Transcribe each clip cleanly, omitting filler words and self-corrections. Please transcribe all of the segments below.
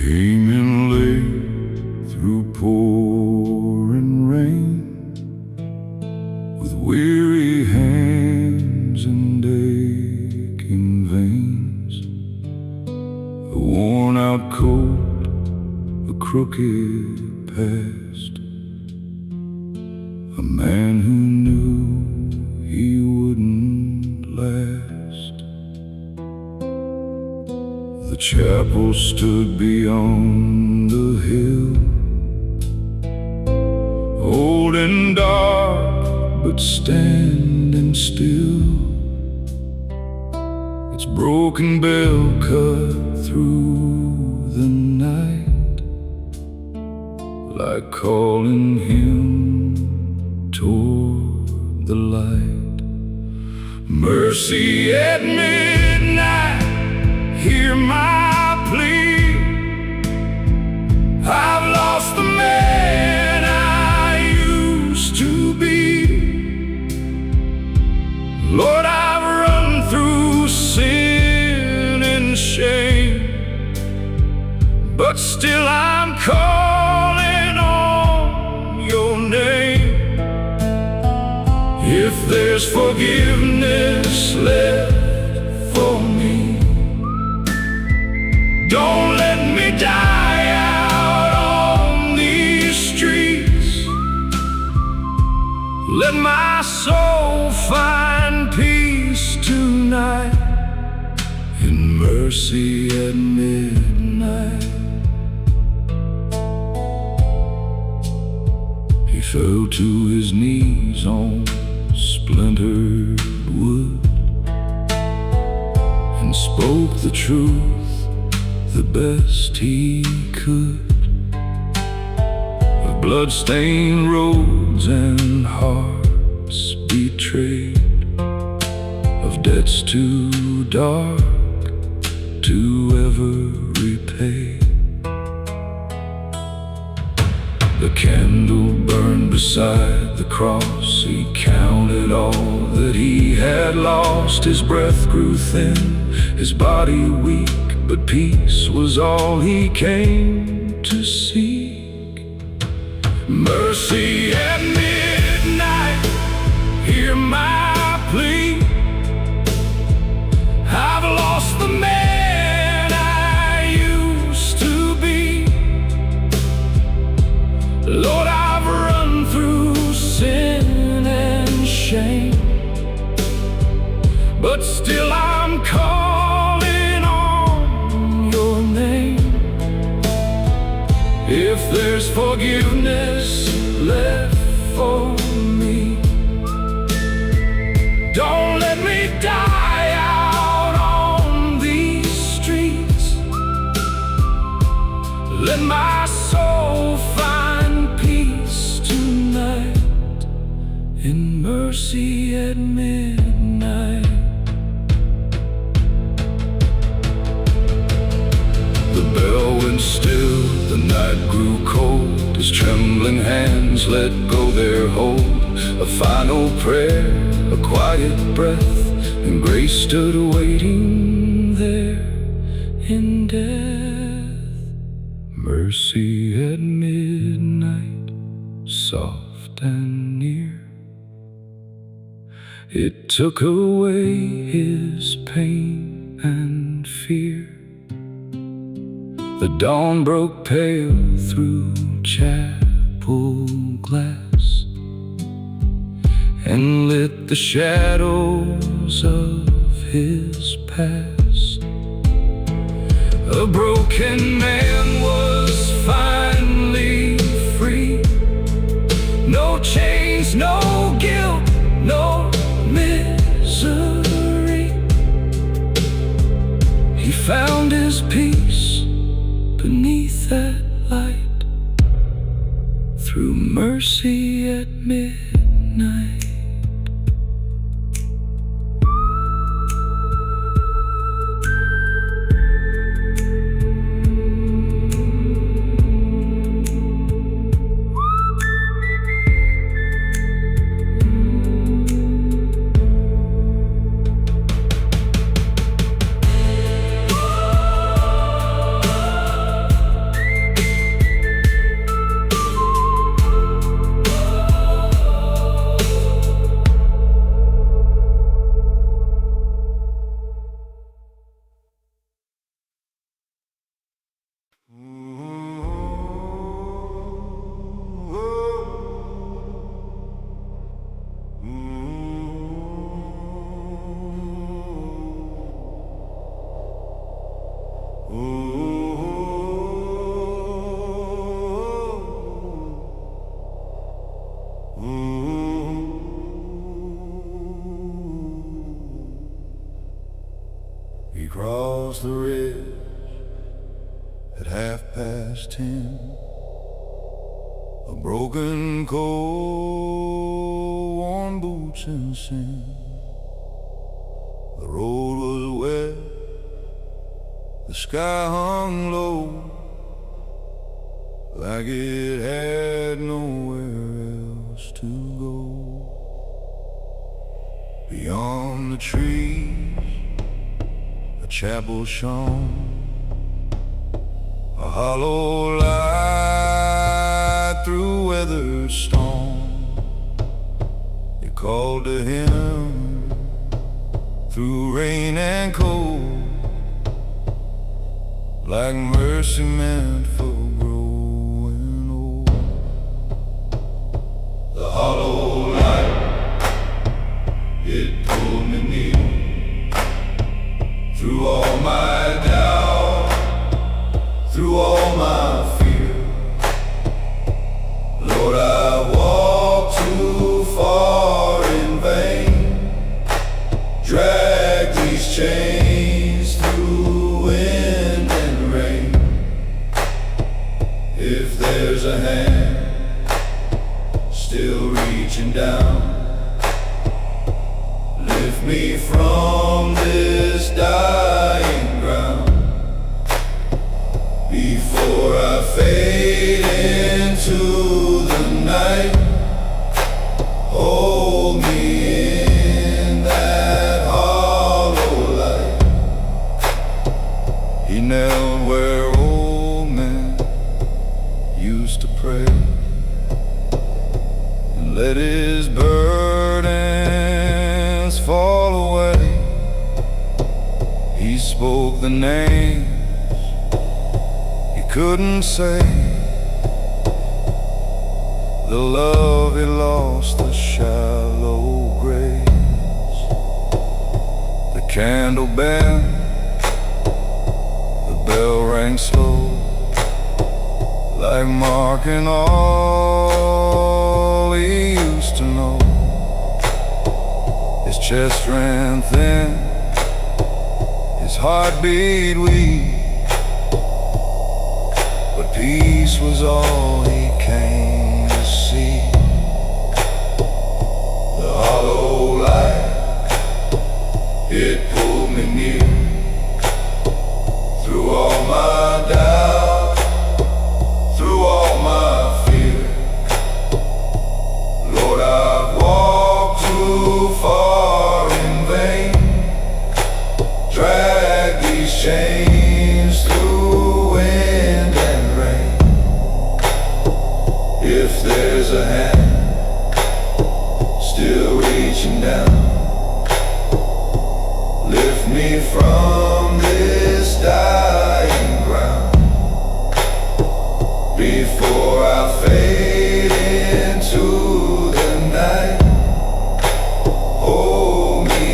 Came in late through pouring rain, with weary hands and aching veins, a worn-out coat, a crooked past, a man who knew he wouldn't last. The chapel stood beyond the hill, old and dark, but standing still. Its broken bell cut through the night, like calling him toward the light. Mercy at midnight, hear my plea. I've lost the man I used to be. Lord, I've run through sin and shame, but still I'm calling on your name. If there's forgiveness left for me, don't let me die out on these streets. Let my soul find peace tonight, in mercy at midnight. He fell to his knees on splintered wood and spoke the truth the best he could, of blood-stained roads and hearts betrayed, of debts too dark to ever repay. The candle burned beside the cross. He counted all that he had lost. His breath grew thin, his body weak, but peace was all he came to seek. Mercy at midnight, hear my plea. I've lost the man I used to be. Lord, I've run through sin and shame, but still I'm calling on your name. If there's forgiveness left for me, don't let me die out on these streets. Let my soul find peace tonight, in mercy at midnight. The bell went still, the night grew cold. His trembling hands let go their hold. A final prayer, a quiet breath, and grace stood waiting there in death. Mercy at midnight, soft and near. It took away his pain and fear. The dawn broke pale through chapel glass and lit the shadows of his past. A broken man was finally free. No chains, no guilt, no misery. He found his peace beneath that light, through mercy at midnight. across the ridge at 10:30. A broken coat, worn boots and sin. The road was wet, the sky hung low, like it had nowhere else to go. Beyond the trees, a chapel shone, a hollow light through weathered stone. It called to him through rain and cold, like mercy meant for growing old. The hollow light, it pulled me near, through all my doubt, through all my fear. Lord, I walked too far in vain, drag these chains through wind and rain. If there's a hand still reaching down, lift me from this dying ground. Before I fade into the night, hold me in that hollow light. He knelt where old men used to pray, and let his burdens fall away. He spoke the names he couldn't say, the love he lost, the shallow graves. The candle bent, the bell rang slow, like marking all he used to know. His chest ran thin, his heart beat weak, but peace was all he came to see. The hollow light, it pulled me near, through all my doubt, through all my fear. Lord, I've walked too far in vain, drag these chains through wind and rain. If there's a hand still reaching down, lift me from this dying ground. Before I fade into the night, hold me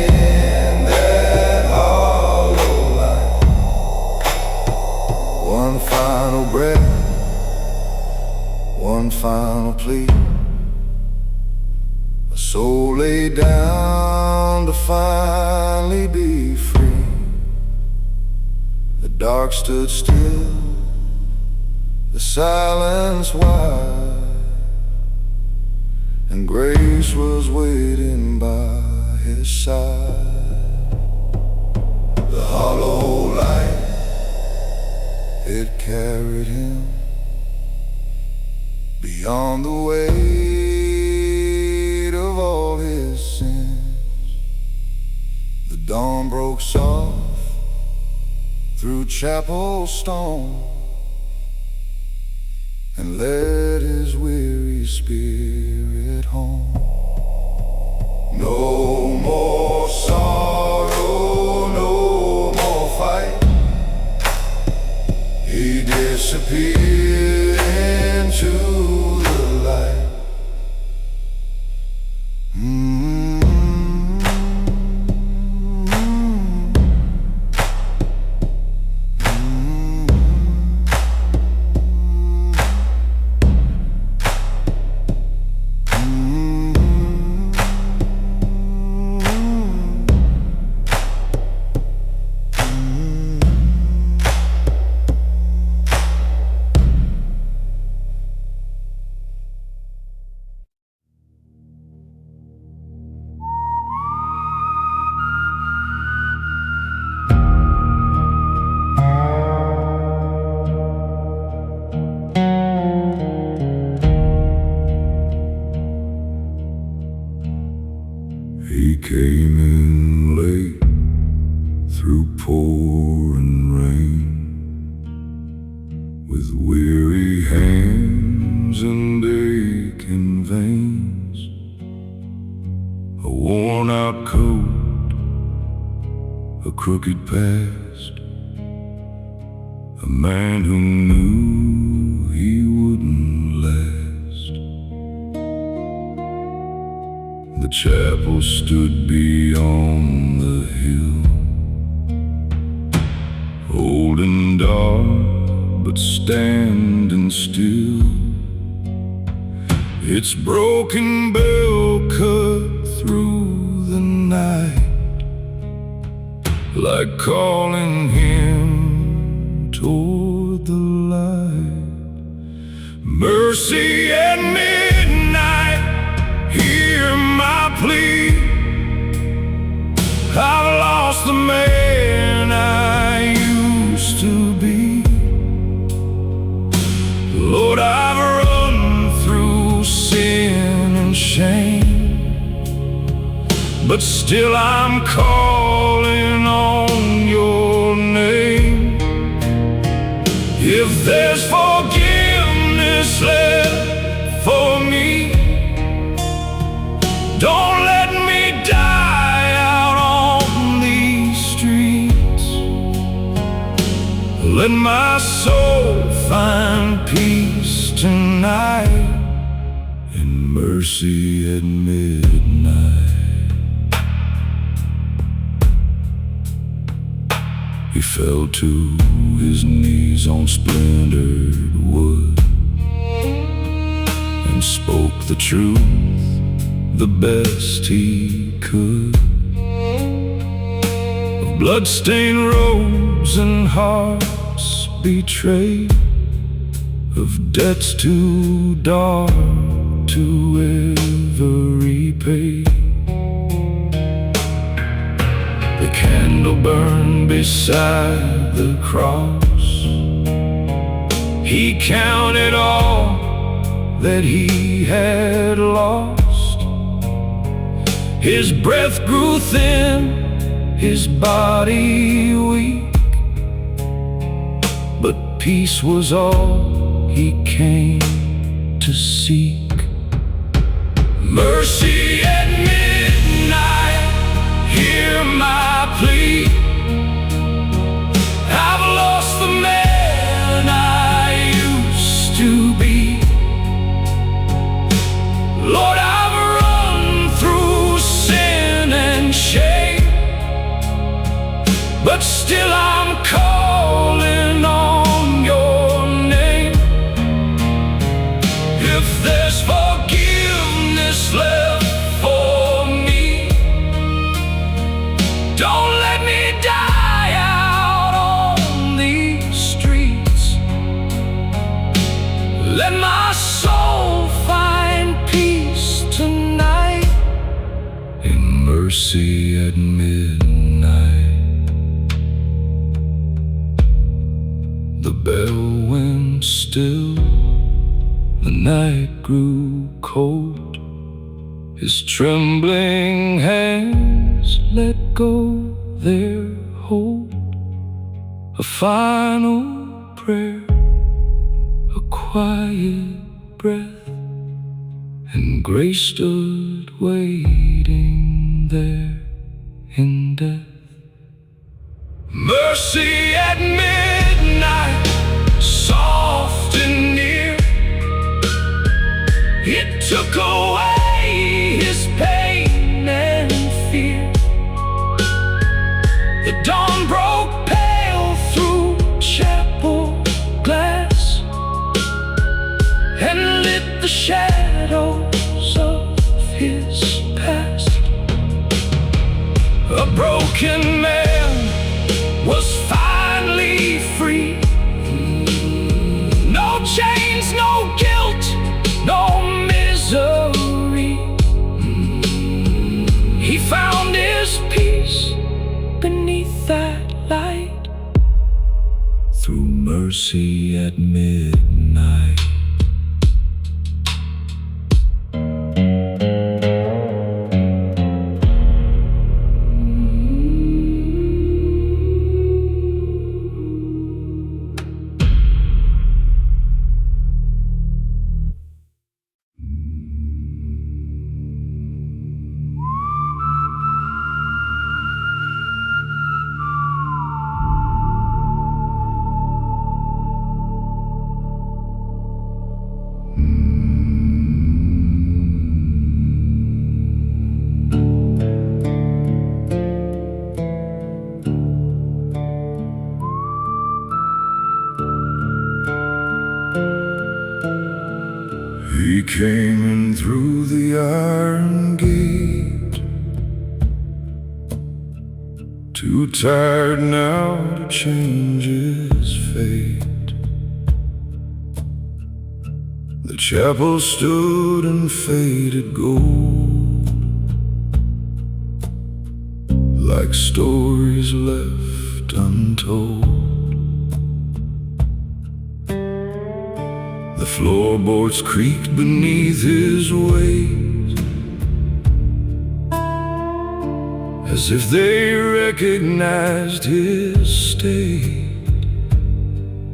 in that hollow light. One final breath, one final plea. A soul laid down to finally be free. The dark stood still, the silence wide, and grace was waiting by his side. The hollow light, it carried him beyond the weight of all his sins. The dawn broke soft through chapel stone, and led his weary spirit home. No more sorrow, no more fight. He disappeared into the light. He came in late through pouring rain, with weary hands and aching veins, a worn-out coat, a crooked past, a man who knew he wouldn't last. The chapel stood beyond the hill, old and dark, but standing still. Its broken bell cut through the night, like calling him toward the light. Mercy at midnight, hear my plea. I've lost the man I used to be. Lord, I've run through sin and shame, but still I'm calling on your name. If there's forgiveness left for me, don't let me die out on these streets. Let my soul find peace tonight, in mercy at midnight. He fell to his knees on splintered wood and spoke the truth the best he could, of bloodstained robes and hearts betrayed, of debts too dark to ever repay. The candle burned beside the cross. He counted all that he had lost. His breath grew thin, his body weak, but peace was all he came to seek. Mercy at midnight, hear my plea. I've lost the man I used to be. Lord, I've run through sin and shame, but still I'm calling on your name. If there's forgiveness left for me, don't let me die out on these streets. Let my soul find peace tonight, in mercy at midnight. The bell went still, the night grew cold. His trembling hands let go their hold. A final prayer, a quiet breath, and grace stood waiting there in death. Mercy at midnight, soft and near. It took away his pain and fear. The dawn broke pale through chapel glass and lit the shadows of his past. A broken man was finally free. No chains, no guilt, no misery. He found his peace beneath that light, through mercy at midnight. the iron gate, too tired now to change his fate. The chapel stood in faded gold, like stories left untold. The floorboards creaked beneath his weight, as if they recognized his state.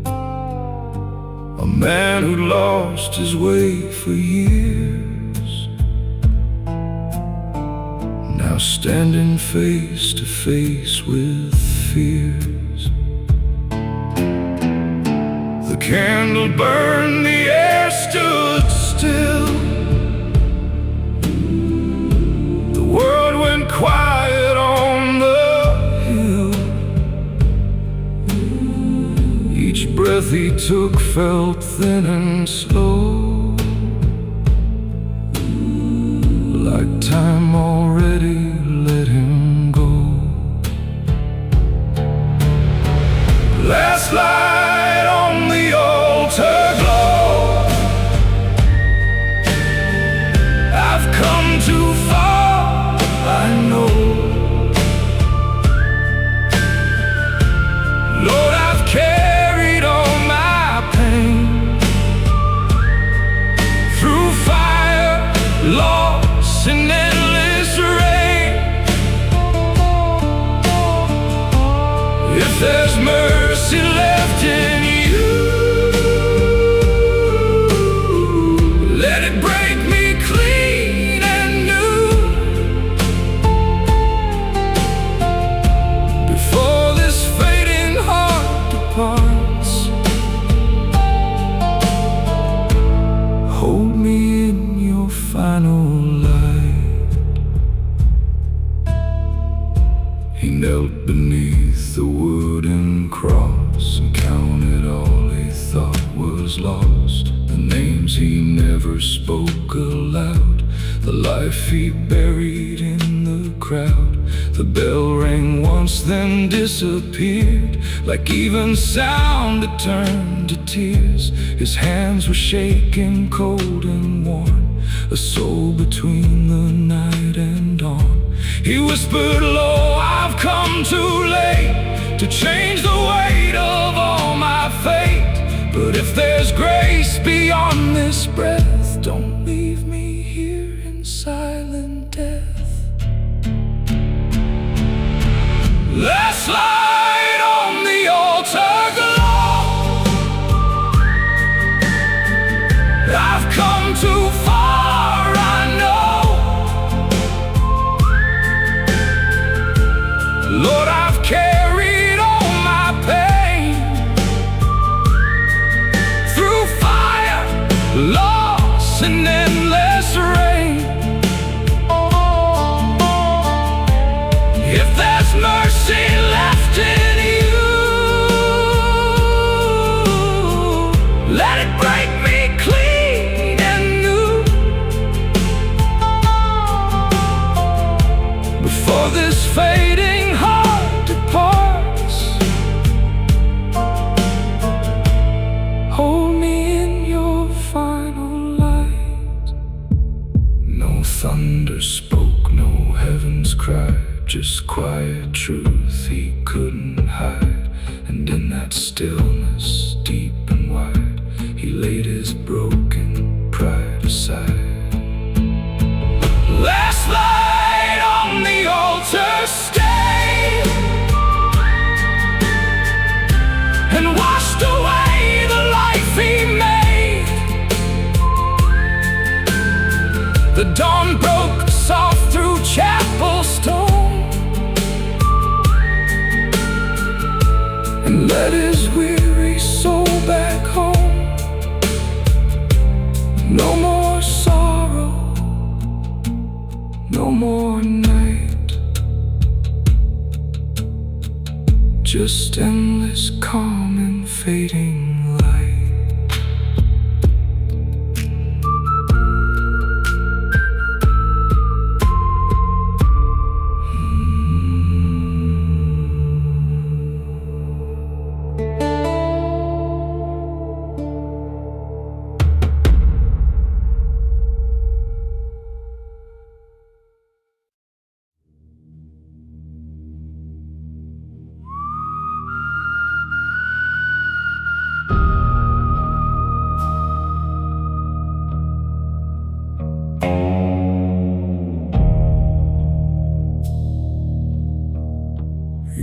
A man who'd lost his way for years, now standing face to face with fears. The candle burned, the air stood still. The world went quiet on the hill. Each breath he took felt thin and slow, like time already let him go. Last light on the altar glow. I've come too far, I know. Lord, I've carried all my pain through fire, loss, and endless rain. If there's mercy left in you, let it break me clean and new. Before this fading heart departs, hold me in your final light. He knelt beneath the wooden cross and counted all he thought was lost. The names he never spoke aloud, the life he buried in the crowd. The bell rang once, then disappeared, like even sound it turned to tears. His hands were shaking, cold and worn, a soul between the night and dawn. He whispered low, I've come too late to change the weight of all my fate. But if there's grace beyond this breath, don't leave me here in silent death. Last light on the altar glow. I've come too far, I know. Lord, I've carried all my pain through fire, loss, and endless rain. If there's mercy left in you, let it break me clean and new. Before this fading heart departs, hold me in your final light. No thunder spoke, no heavens cried, just quiet truth he couldn't hide. And in that stillness, deep and wide, he laid his broken pride aside. Last light on the altar stayed and washed away the life he made. The dawn broke soft through chapel stone and led his weary soul back home. No more sorrow, no more night, just endless calm and fading light.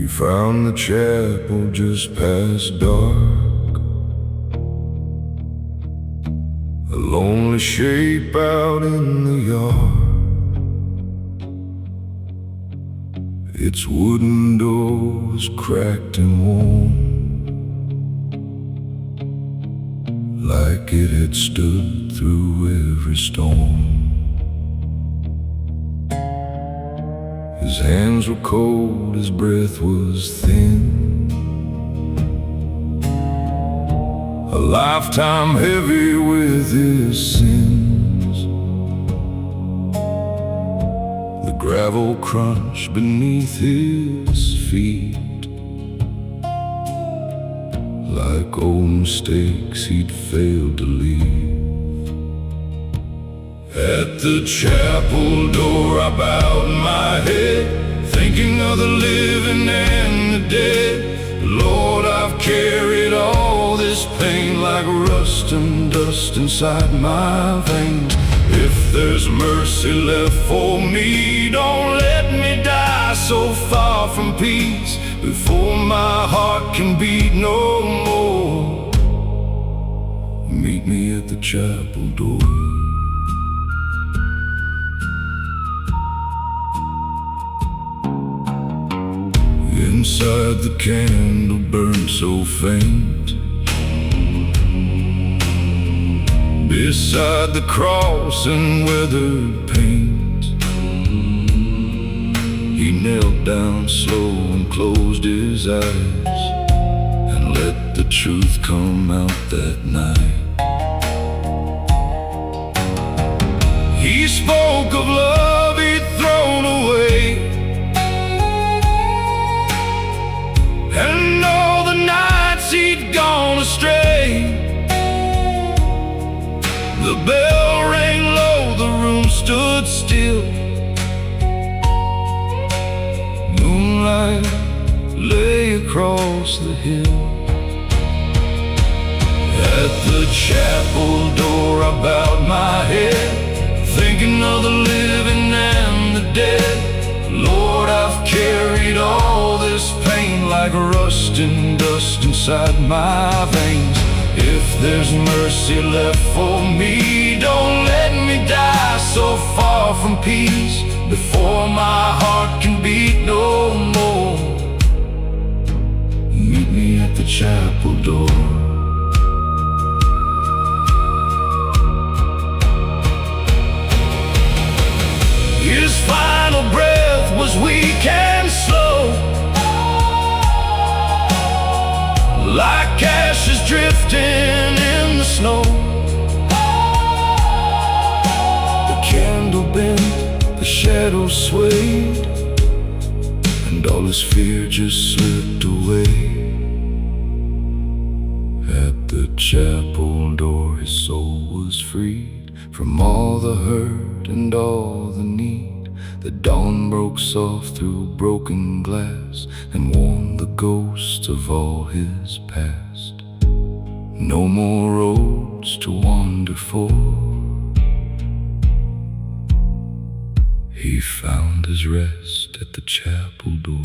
found the chapel just past dark, a lonely shape out in the yard. Its wooden door was cracked and worn, like it had stood through every storm. His hands were cold, his breath was thin, a lifetime heavy with his sins. The gravel crunched beneath his feet, like old mistakes he'd failed to leave. At the chapel door I bowed my head, thinking of the living and the dead. Lord, I've carried all this pain like rust and dust inside my veins. If there's mercy left for me, don't let me die so far from peace, before my heart can beat no more. Meet me at the chapel door. Inside the candle burned so faint, beside the cross in weathered paint. He knelt down slow and closed his eyes, and let the truth come out that night. He spoke of love he'd thrown away, and all the nights he'd gone astray. The bell rang low, the room stood still. Moonlight lay across the hill. At the chapel door I bowed my head, thinking of the living and the dead. Lord, I've carried all this pain like rust and dust inside my veins. If there's mercy left for me, don't let me die so far from peace, before my heart can beat no more. Meet me at the chapel door. His final breath was weak and slow, like ashes drifting in the snow. The candle bent, the shadows swayed, and all his fear just slipped away. At the chapel door his soul was freed from all the hurt and all the need. The dawn broke soft through broken glass and warned the ghosts of all his past. No more roads to wander for, he found his rest at the chapel door.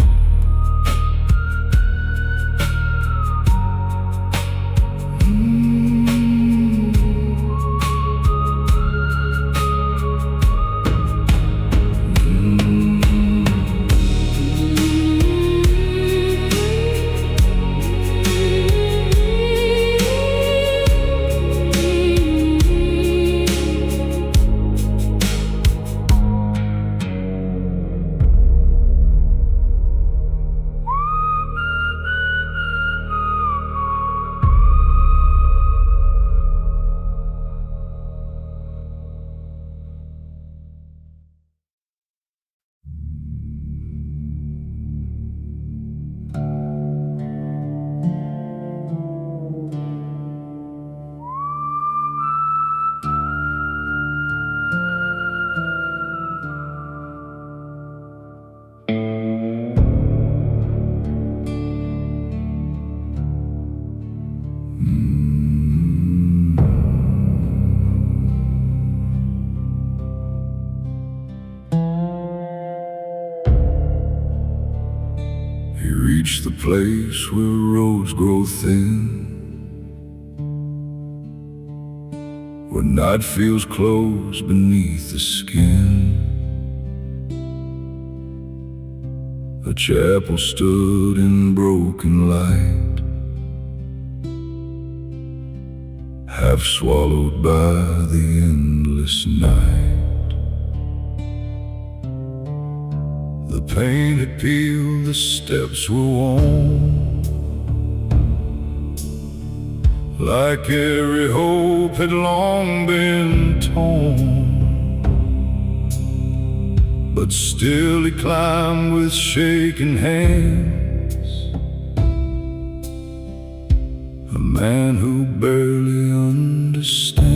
He reached the place where roads grow thin, where night feels close beneath the skin. A chapel stood in broken light, half swallowed by the endless night. The paint had peeled, the steps were worn, like every hope had long been torn. But still he climbed with shaking hands, a man who barely understands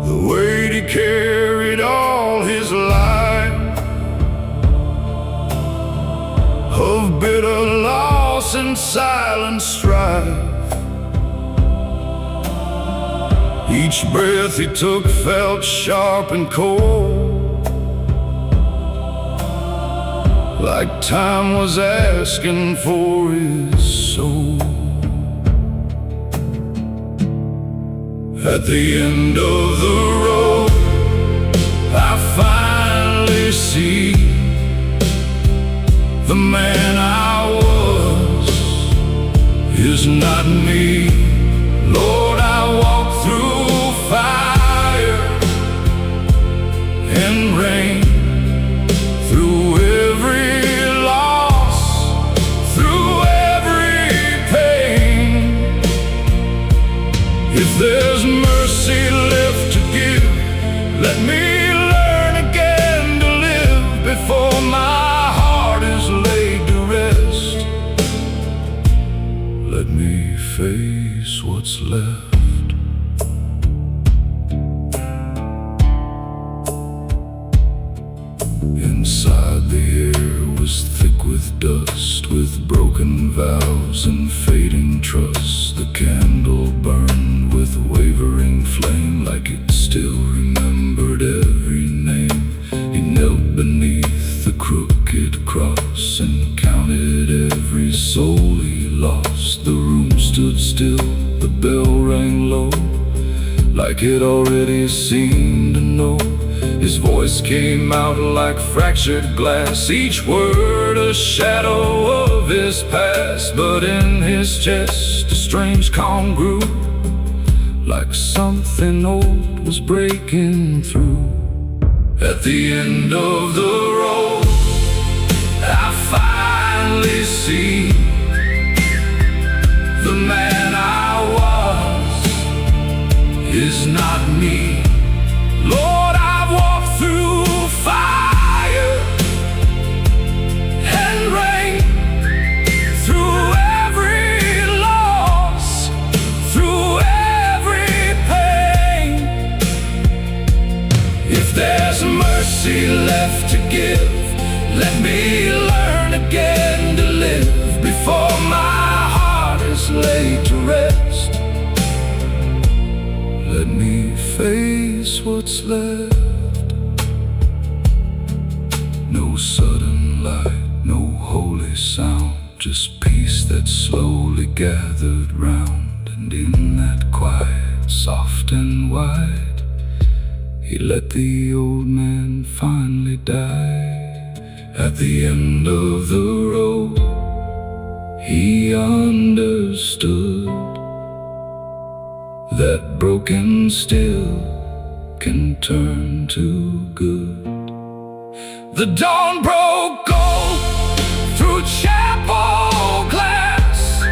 the weight he carried all his life of bitter loss and silent strife. Each breath he took felt sharp and cold, like time was asking for his soul. At the end of the road, I finally see the man I was is not me. Lord, I walk through fire and rain, through every loss, through every pain. If there's mercy left to give, let me learn again to live before my heart is laid to rest. Let me face what's left. Inside the air was thick with dust, with broken vows and fading trust. The candle burned with wavering flame, like it still remembered every name. He knelt beneath the crooked cross and counted every soul he lost. The room stood still, the bell rang low, like it already seemed to know. His voice came out like fractured glass, each word a shadow of his past. But in his chest a strange calm grew, like something old was breaking through. At the end of the road, I finally see the man I was is not me. Lord, I've walked through fire and rain, through every loss, through every pain. If there's mercy left to give, let me learn again to live before my heart is laid to rest. Let me face what's left. No sudden light, no holy sound, just peace that slowly gathered round. And in that quiet, soft and wide, he let the old man finally die. At the end of the road, he understood that broken still can turn to good. The dawn broke gold through chapel glass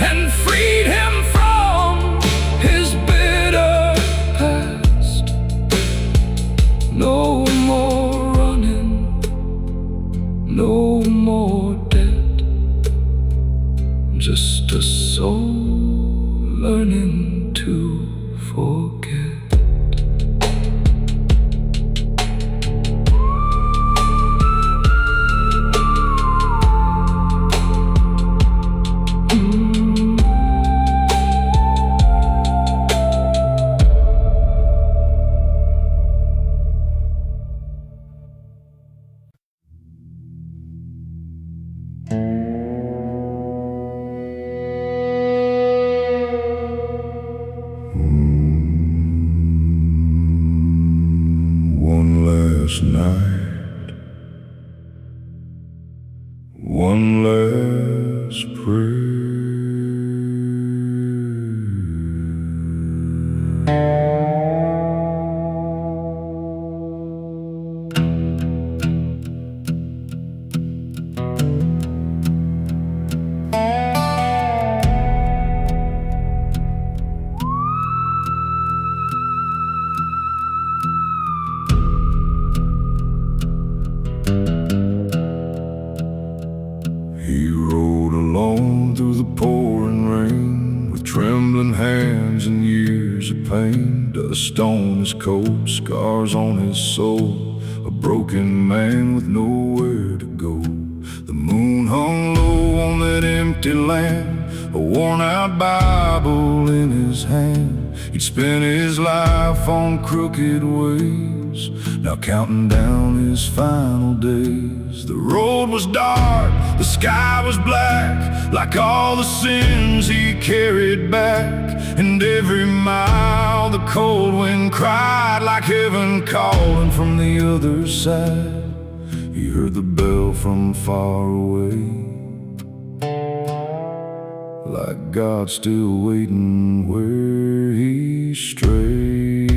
and freed him from his bitter past. No more running, no more debt, just a soul learning to forget. last night, one last prayer. He rode along through the pouring rain, with trembling hands and years of pain. Dust on his coat, scars on his soul, a broken man with nowhere to go. The moon hung low on that empty land, a worn-out Bible in his hand. He'd spent his life on crooked ways, now counting down his final days. The road was dark, the sky was black, like all the sins he carried back. And every mile the cold wind cried, like heaven calling from the other side. He heard the bell from far away, like God still waiting where he strayed.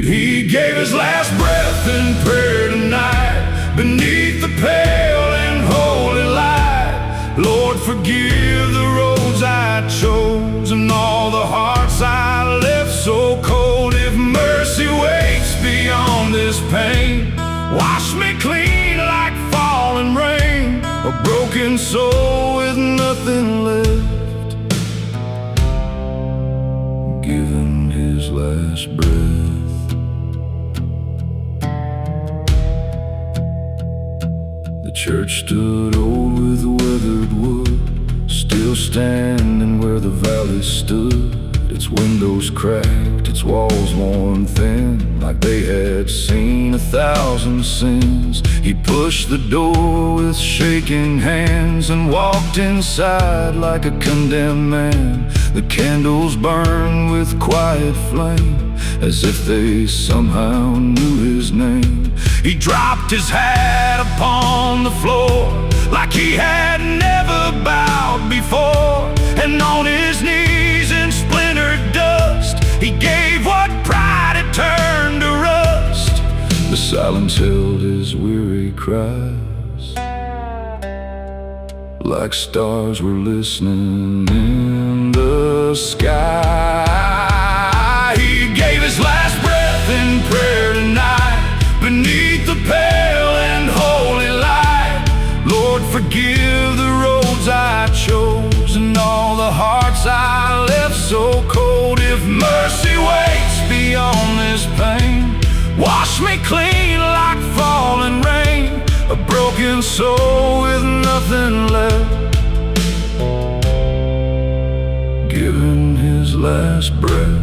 He gave his last breath in prayer tonight, beneath the pale and holy light. Lord, forgive the roads I chose, and all the hearts I left so cold. If mercy waits beyond this pain, wash me clean like falling rain, a broken soul with nothing left, giving his last breath. The church stood old with weathered wood, still standing where the valley stood. Its windows cracked, its walls worn thin, like they had seen 1,000 sins. He pushed the door with shaking hands and walked inside like a condemned man. The candles burned with quiet flame, as if they somehow knew his name. He dropped his hat upon the floor, like he had never bowed before. And on his knees in splintered dust, he gave what pride had turned to rust. The silence held his weary cries, like stars were listening in the sky. He gave his last breath in prayer tonight, beneath the pale and holy light. Lord, forgive the roads I chose, and all the hearts I left so cold. If mercy waits beyond this pain, wash me clean like falling rain, a broken soul with nothing left, giving his last breath.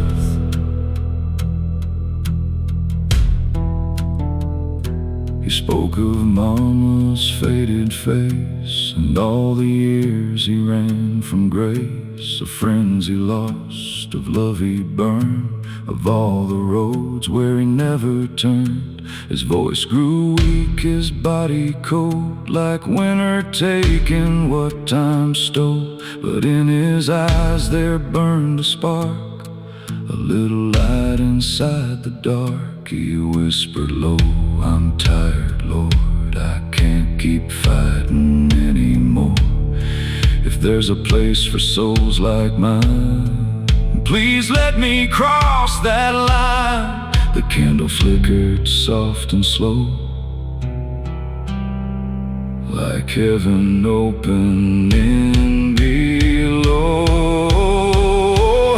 He spoke of Mama's faded face, and all the years he ran from grace, of friends he lost, of love he burned, of all the roads where he never turned. His voice grew weak, his body cold, like winter taking what time stole. But in his eyes there burned a spark, a little light inside the dark. He whispered low, I'm tired, Lord, I can't keep fighting anymore. If there's a place for souls like mine, please let me cross that line. The candle flickered soft and slow, like heaven opening below.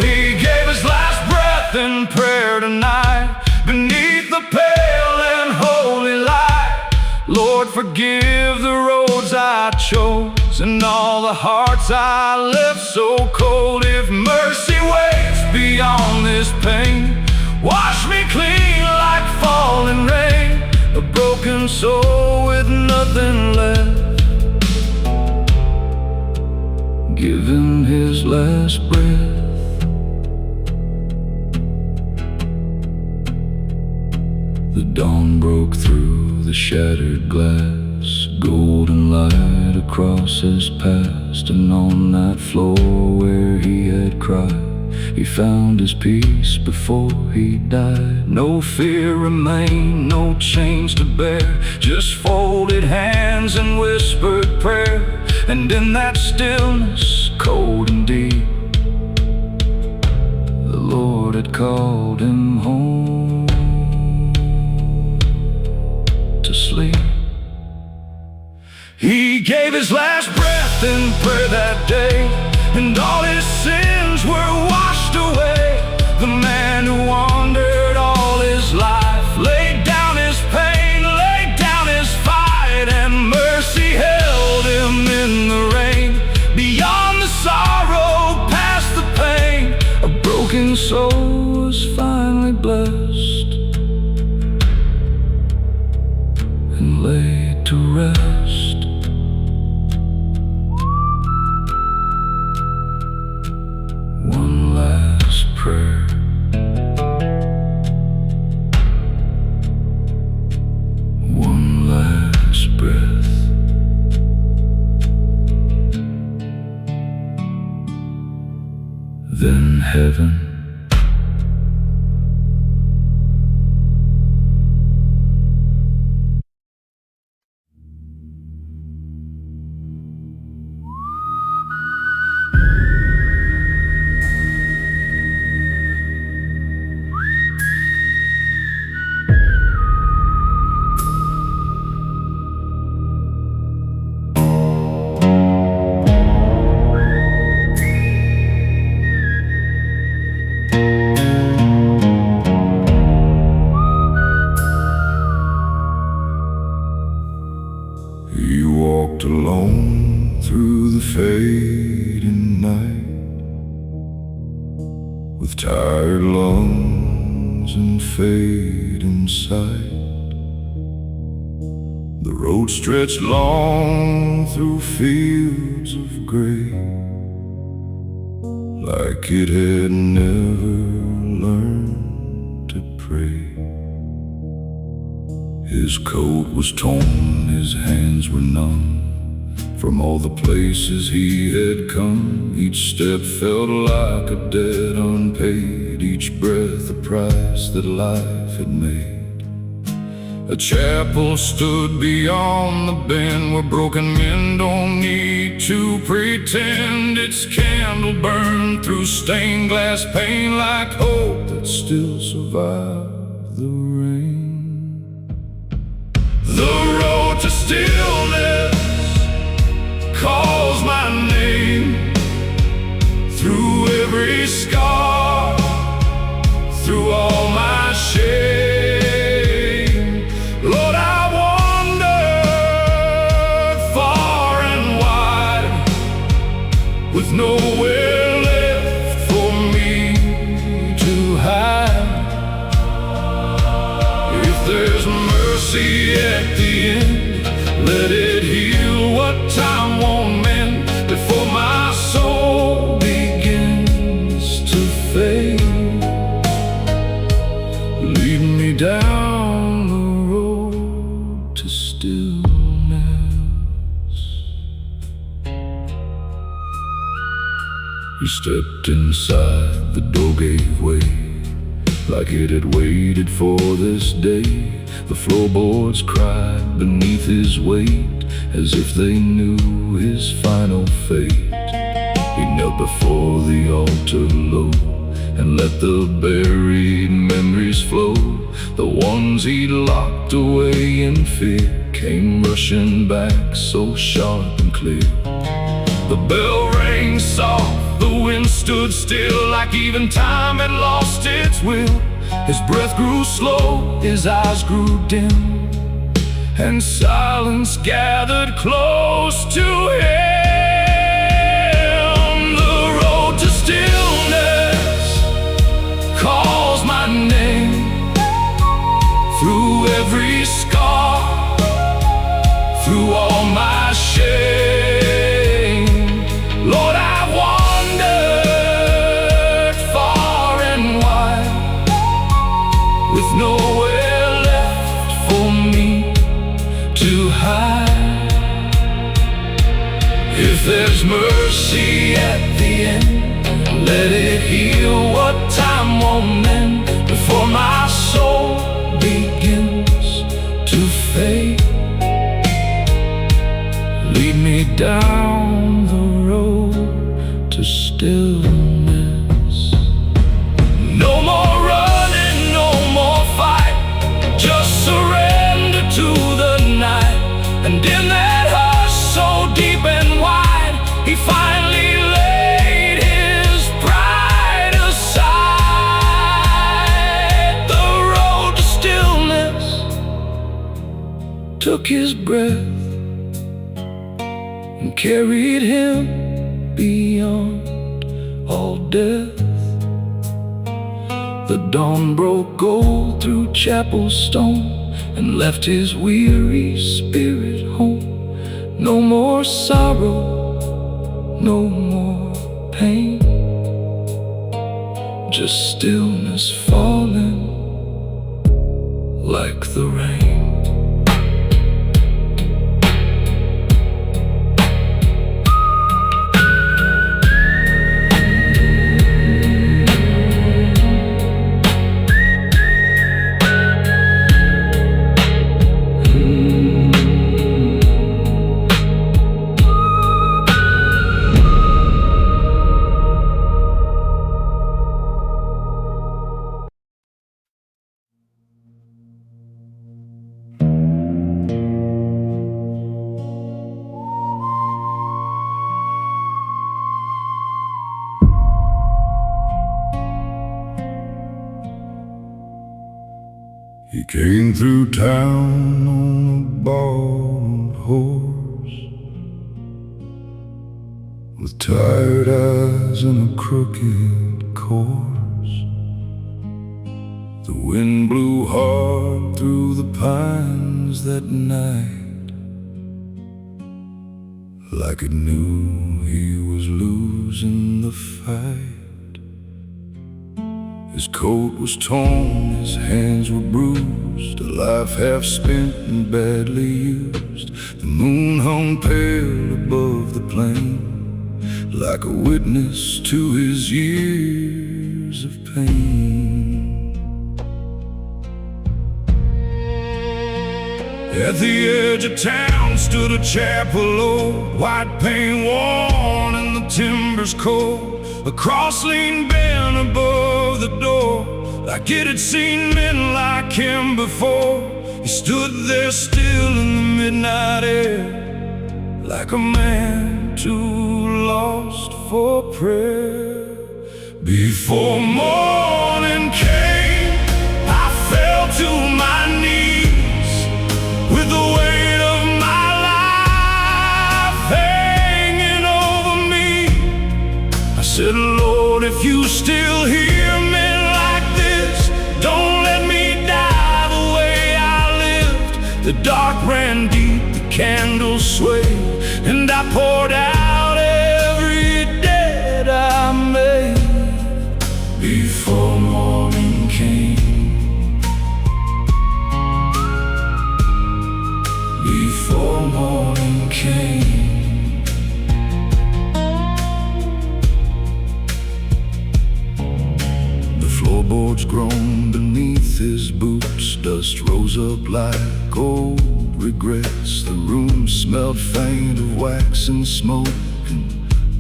He gave his last breath in prayer tonight, beneath the pale and holy light. Lord, forgive the roads I chose, and all the hearts I left so cold. If mercy waits beyond this pain, wash me clean like falling rain, a broken soul with nothing left, giving his last breath. The dawn broke through the shattered glass, golden light across his past. And on that floor where he had cried, he found his peace before he died. No fear remained, no chains to bear, just folded hands and whispered prayer. And in that stillness, cold and deep, the Lord had called him home to sleep. He gave his last breath in prayer that day, and all his sins were washed away. The man who wandered all his life laid down his pain, laid down his fight, and mercy held him in the rain. Beyond the sorrow, past the pain, a broken soul was finally blessed and laid to rest. One last prayer, one last breath, then heaven. You walked alone through the fading night, with tired lungs and fading sight. The road stretched long through fields of gray, like it had never learned to pray. His coat was torn, his hands were numb from all the places he had come. Each step felt like a debt unpaid, each breath a price that life had made. A chapel stood beyond the bend, where broken men don't need to pretend. Its candle burned through stained glass pane, like hope that still survived the rain. The road to stillness calls my name, through every scar, through all my shame. Lord, I wandered far and wide, with nowhere left for me to hide. If there's mercy at the end, let it heal what time won't mend, before my soul begins to fade. Lead me down the road to stillness. He stepped inside, the door gave way, like it had waited for this day. The floorboards cried beneath his weight, as if they knew his final fate. He knelt before the altar low, and let the buried memories flow. The ones he'd locked away in fear came rushing back so sharp and clear. The bell rang soft, the wind stood still, like even time had lost its will. His breath grew slow, his eyes grew dim, and silence gathered close to him. The road to stillness calls my name, through every scar, through all my shame. Lord, I wandered far and wide, with nowhere left there's mercy at the end, let it heal what time won't mend, before my soul begins to fade. Lead me down the road to stillness. No more running, no more fight, just surrender to the night. And in that hush so deep and wide, he finally laid his pride aside. The road to stillness took his breath and carried him beyond all death. The dawn broke gold through chapel stone and left his weary spirit home. No more sorrow, no more pain, just stillness falling like the rain. He came through town on a borrowed horse, with tired eyes and a crooked course. The wind blew hard through the pines that night, like it knew he was losing the fight. His coat was torn, his hands were bruised, a life half spent and badly used. The moon hung pale above the plain, like a witness to his years of pain. At the edge of town stood a chapel old, white paint worn and the timbers cold. A cross leaned bent above the door, like it had seen men like him before. He stood there still in the midnight air, like a man too lost for prayer. Before morning came, I fell to my knees, with the weight of my life hanging over me. I said, Lord, if you still hear me like this, don't let me die the way I lived. The dark ran deep, the candles swayed, and I poured out every debt I made. Before morning came, before morning came. Floorboards groaned beneath his boots, dust rose up like old regrets. The room smelled faint of wax and smoke, and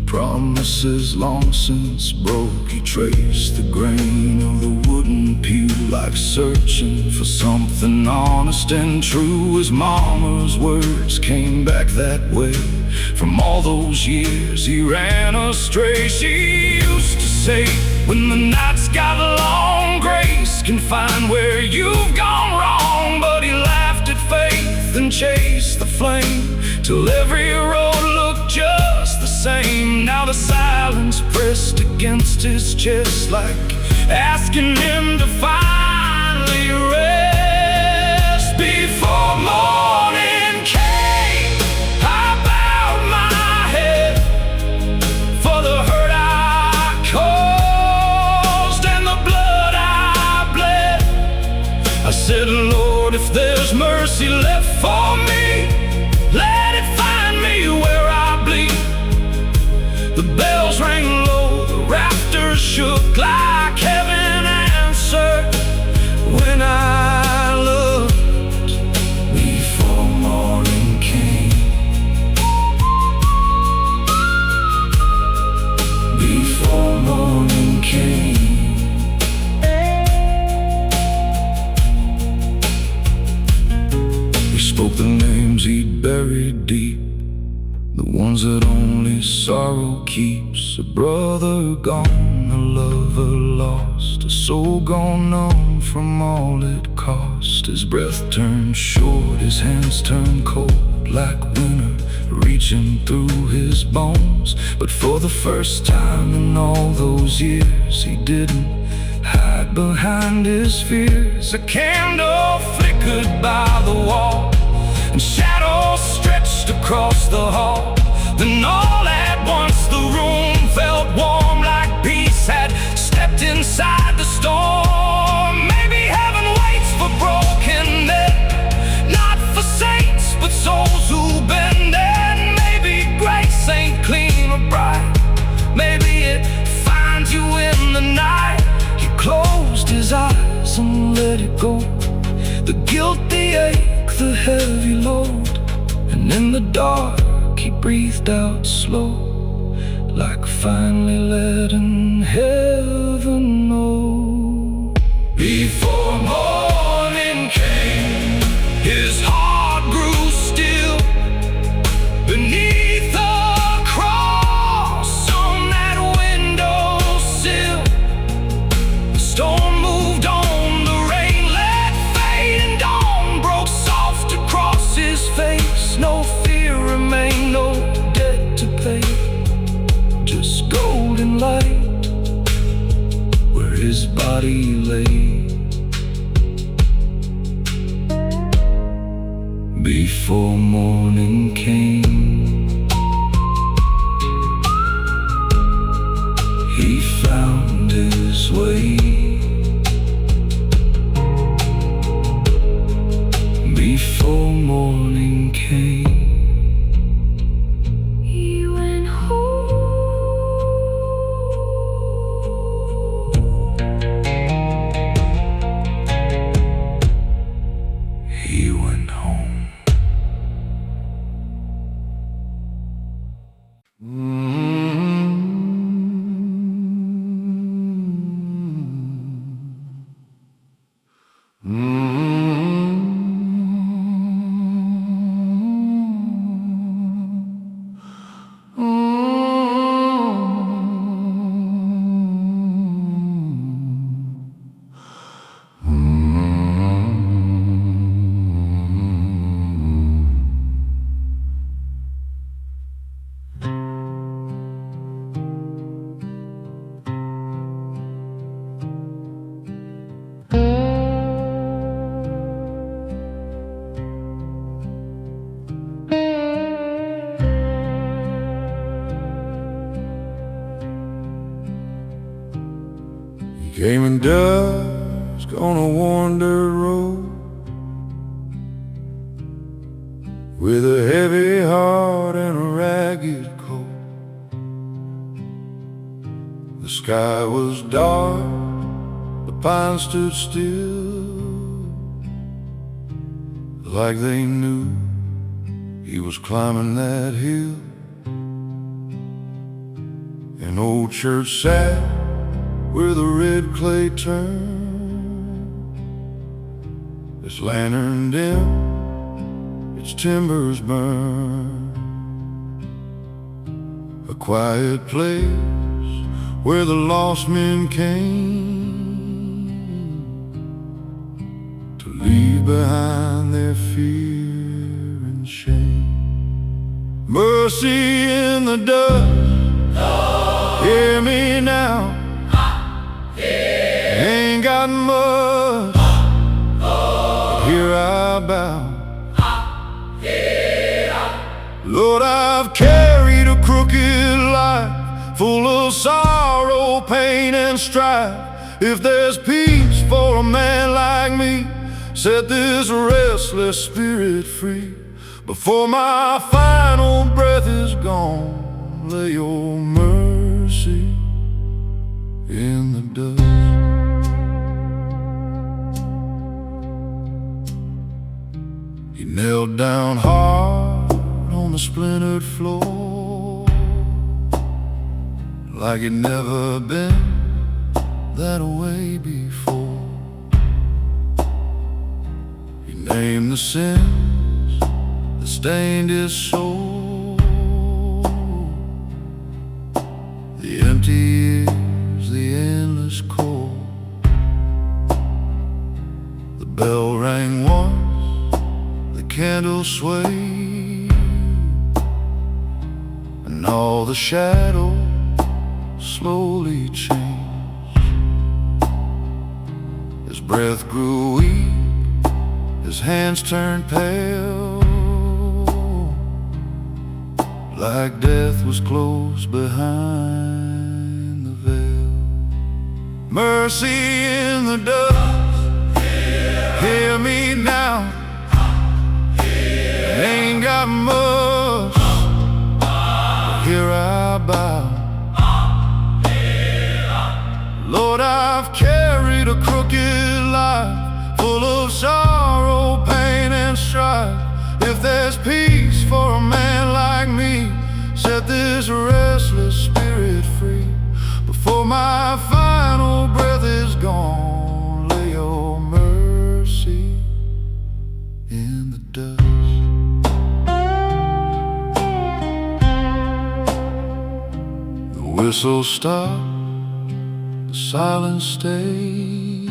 promises long since broke. He traced the grain of the wooden pew, like searching for something honest and true. His mama's words came back that way. From all those years he ran astray. She used to say, when the night's got long, grace can find where you've gone wrong. But he laughed at faith and chased the flame, till every road looked just the same. Now the silence pressed against his chest, like asking him to finally rest. Before morning came, I bowed my head for the hurt I caused and the blood I bled. I said, Lord, if there's mercy left for me, let it find me where I bleed. looked like heaven answered when I looked before morning came. Before morning came. He spoke the names he'd buried deep, the ones that only sorrow keeps. A brother gone, a lover lost, a soul gone numb from all it cost. His breath turned short, his hands turned cold, like winter reaching through his bones. But for the first time in all those years, he didn't hide behind his fears. A candle flickered by the wall, and shadows stretched across the hall. Then all at once the room felt warm, like peace had stepped inside the storm. Maybe heaven waits for broken men, not for saints, but souls who've been dead. Maybe grace ain't clean or bright, maybe it finds you in the night. He closed his eyes and let it go, the guilt, the ache, the heavy load. And in the dark he breathed out slow, like finally letting heaven know. Before morning came, his heart grew still beneath the cross on that windowsill. The storm moved on, the rain let fade, and dawn broke soft across his face. No fear remained, no debt to pay, just golden light where his body lay. Before morning came, he found his way. Before morning came, he went home. He went home. Came in dusk on a worn dirt road, with a heavy heart and a ragged coat. The sky was dark, the pines stood still, like they knew he was climbing that hill. An old church sat where the red clay turned, its lantern dim, its timbers burned. A quiet place where the lost men came to leave behind their fear and shame. Mercy in the dust, hear me now. Ain't got much, but here I bow. Lord, I've carried a crooked life, full of sorrow, pain, and strife. If there's peace for a man like me, set this restless spirit free. Before my final breath is gone, lay your mercy in the dust. He knelt down hard on the splintered floor, like he'd never been that way before. He named the sins that stained his soul, the empty years, the endless cold. The bell rang once, the candle swayed, and all the shadows slowly changed. His breath grew weak, his hands turned pale, like death was close behind the veil. Mercy in the dust, hear me now. Ain't got much, but here I bow. Lord, I've carried a crooked life, full of sorrow, pain, and strife. If there's peace for a man like me, set this restless spirit free. Before my final breath is gone, lay your mercy in the dust. The whistle stopped, the silence stayed.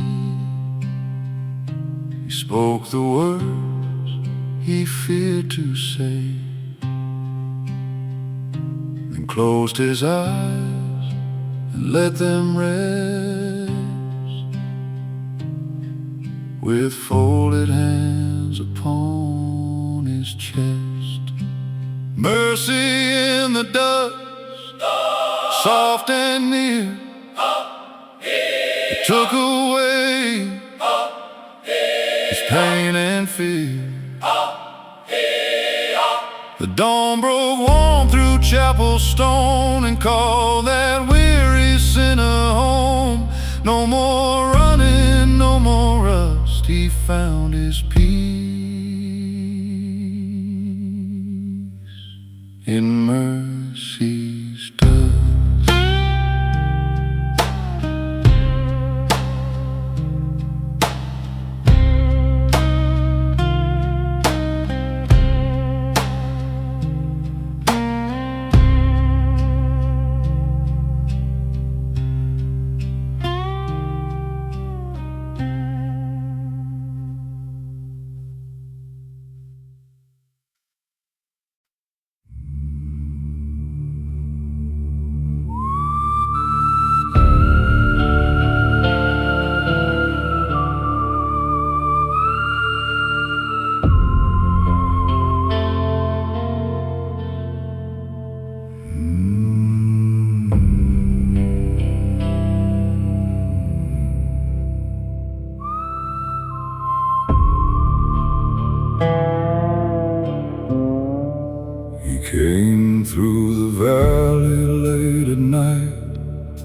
He spoke the words he feared to say, then closed his eyes and let them rest, with folded hands upon his chest. Mercy in the dust, soft and near, it took away his pain and fear. The dawn broke warm through chapel stone and called that weary sinner home. No more running, no more rust, he found his peace in mercy's dust. Came through the valley late at night,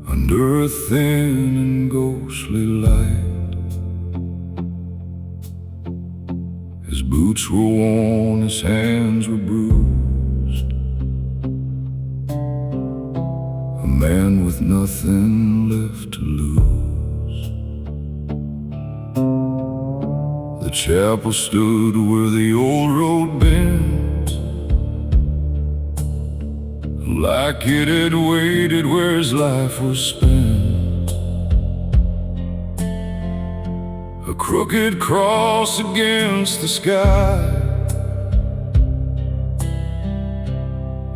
under a thin and ghostly light. His boots were worn, his hands were bruised, a man with nothing left to lose. The chapel stood where the old road bent, like it had waited where his life was spent. A crooked cross against the sky,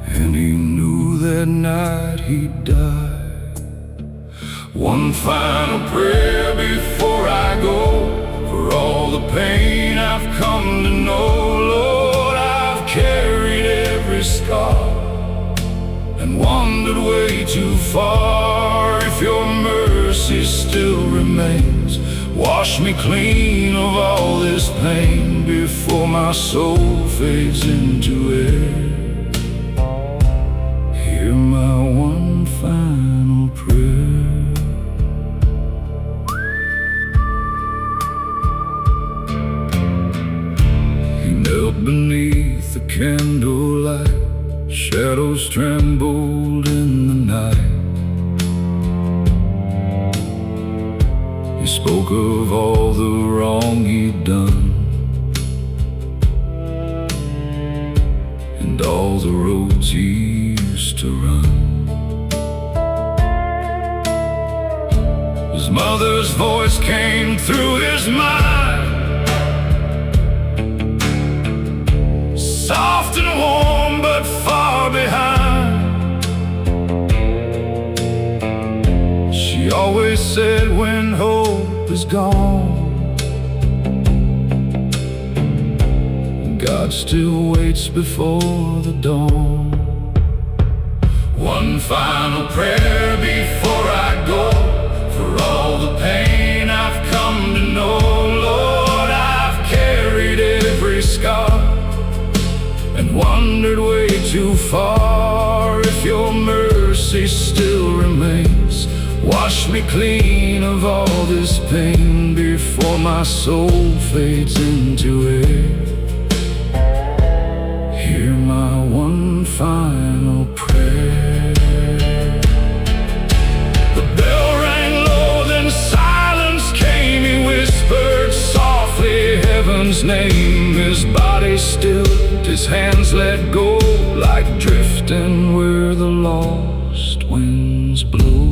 and he knew that night he'd die. One final prayer before I go, for all the pain I've come to know. Lord, I've carried every scar and wandered way too far. If your mercy still remains, wash me clean of all this pain before my soul fades into air. Hear my one final prayer. He knelt beneath the candlelight, shadows trembled in the night. He spoke of all the wrong he'd done, and all the roads he used to run. His mother's voice came through his mind, soft and warm but far behind. She always said when hope is gone, God still waits before the dawn. One final prayer before I go, for all the pain I've come to know. Lord, I've carried every scar and wandered way too far. If your mercy still remains, wash me clean of all this pain before my soul fades into air. Hear my one final prayer. The bell rang low, then silence came. He whispered softly heaven's name. His body stilled, his hands let go, like drifting where the lost winds blow.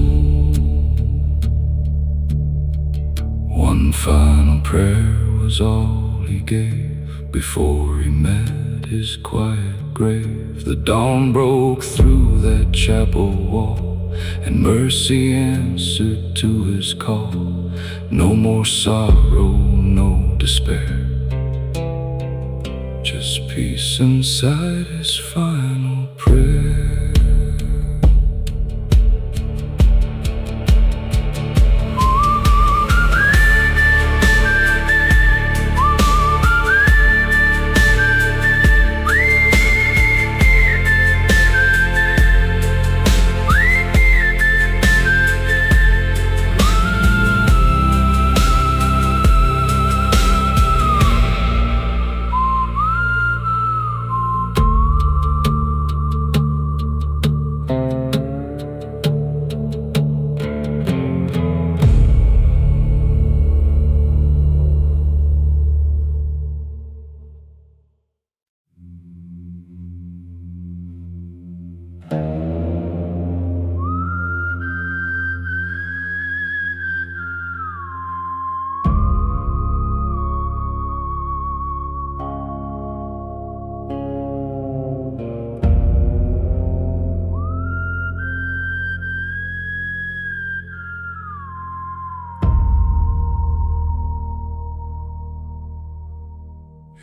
One final prayer was all he gave before he met his quiet grave. The dawn broke through that chapel wall, and mercy answered to his call. No more sorrow, no despair, just peace inside his final prayer.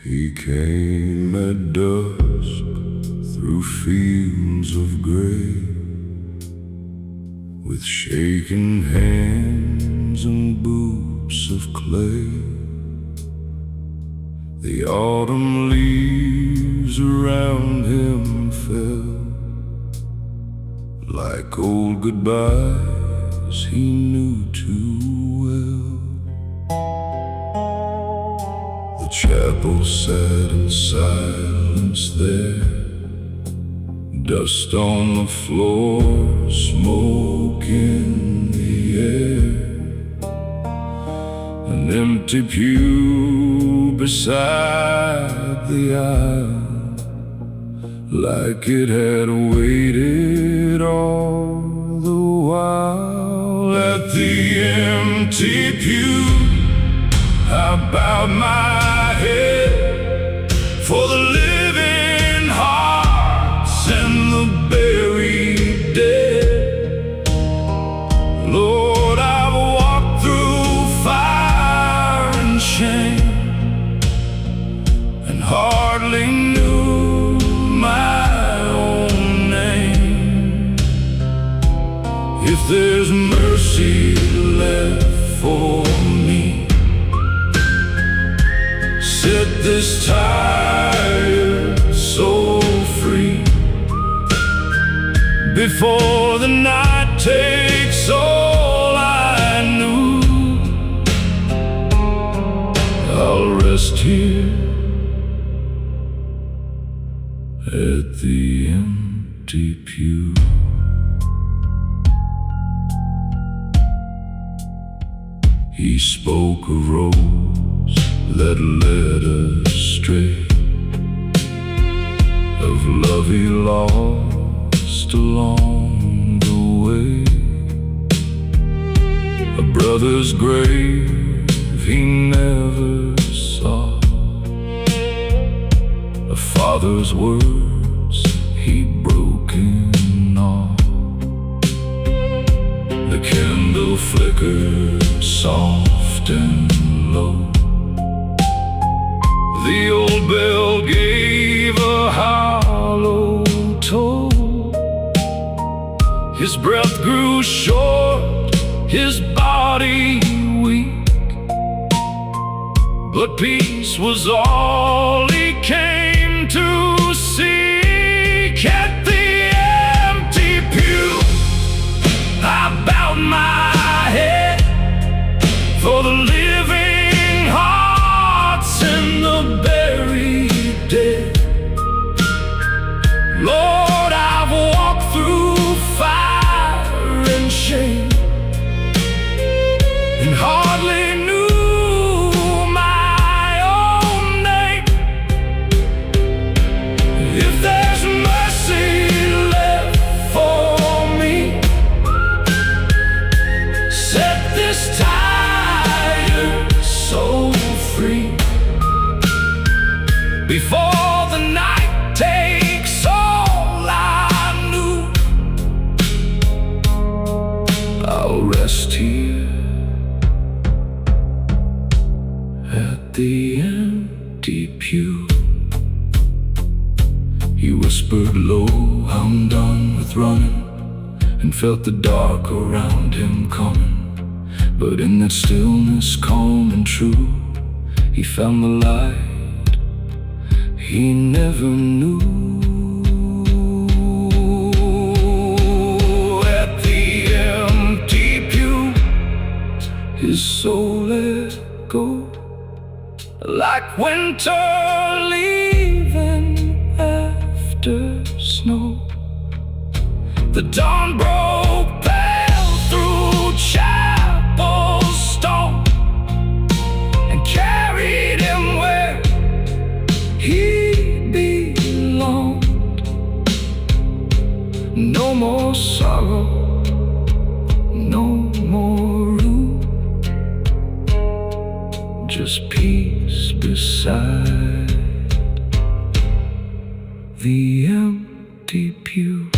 He came at dusk through fields of gray, with shaking hands and boots of clay. The autumn leaves around him fell like old goodbyes he knew too well. The chapel sat in silence there, dust on the floor, smoke in the air. An empty pew beside the aisle, like it had waited all the while. At the empty pew I bowed my head for the living hearts and the buried dead. Lord, I've walked through fire and shame, and hardly knew my own name. If there's mercy left for me, set this tired soul free before the night takes rest here at the empty pew. He spoke a rose that led us astray, of love he lost along the way. A brother's grave he never saw, a father's words he broke in awe. The candle flickered soft and low, the old bell gave a hollow toll. His breath grew short, his body weak, but peace was all he came to seek. At the empty pew, I bowed my head for the living hearts and the buried dead. Lord, I've walked through fire and shame, and hardly knew my own name. If there's mercy left for me, set this tired soul free before the night takes all I knew. I'll rest here at the empty pew. He whispered low, I'm done with running, and felt the dark around him coming. But in that stillness, calm and true, he found the light he never knew. At the empty pew, his soul let go, like winter leaving after snow. The dawn broke pale through chapel stone and carried him where he belonged. No more sorrow, no more room, just peace beside the empty pew.